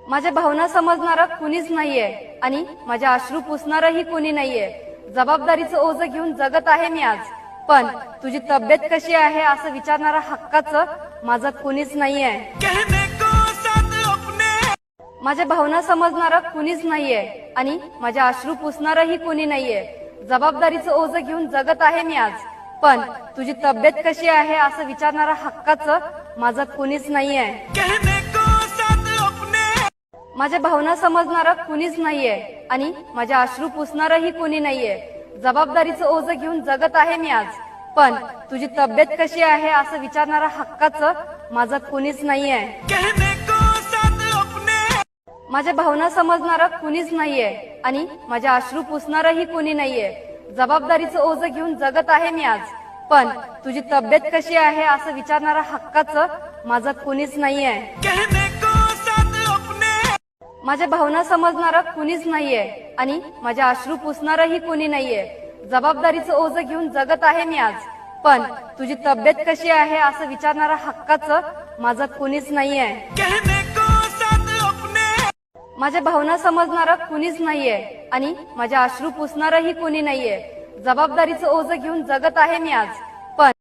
माझ्या भावना समजणारा कुणीच नाहीये आणि माझ्या अश्रू पुसणारही कुणी नाहीये। जबाबदारीचं ओझं घेऊन जगत आहे मी आज, पण तुझी तब्येत कशी आहे असं विचारणारा हक्काचं माझं कुणीच नाहीये। माझ्या भावना समजणारा कुणीच नाहीये आणि माझ्या अश्रू पुसणारही कुणी नाहीये। जबाबदारीचं ओझं घेऊन जगत आहे मी आज, पण तुझी तब्येत कशी आहे असं विचारणारा हक्काचं माझं कुणीच नाहीये। माझ्या भावना समजणारा कुणीच नाहीये आणि माझ्या अश्रू पुसणारही कुणी नाहीये। जबाबदारीचं ओझं घेऊन जगत आहे मी आज, पण तुझी तब्येत कशी आहे असं विचारणारा हक्काचं माझं कुणीच नाहीये। माझ्या भावना समजणारा कुणीच नाहीये आणि माझ्या अश्रू पुसणारही कुणी नाहीये। जबाबदारीचं ओझं घेऊन जगत आहे मी आज, पण तुझी तब्येत कशी आहे असं विचारणारा हक्काचं माझं कुणीच नाहीये। माझ्या भावना समजणारा कुणीच नाहीये आणि माझ्या अश्रू पुसणारही कुणी नाहीये। जबाबदारीचं ओझं घेऊन जगत आहे मी आज, पण तुझी तब्येत कशी आहे असं विचारणारा हक्काचं माझं कुणीच नाहीये। माझ्या भावना समजणारा कुणीच नाहीये आणि माझ्या अश्रू पुसणारही कुणी नाहीये। जबाबदारीचं ओझं घेऊन जगत आहे मी आज, पण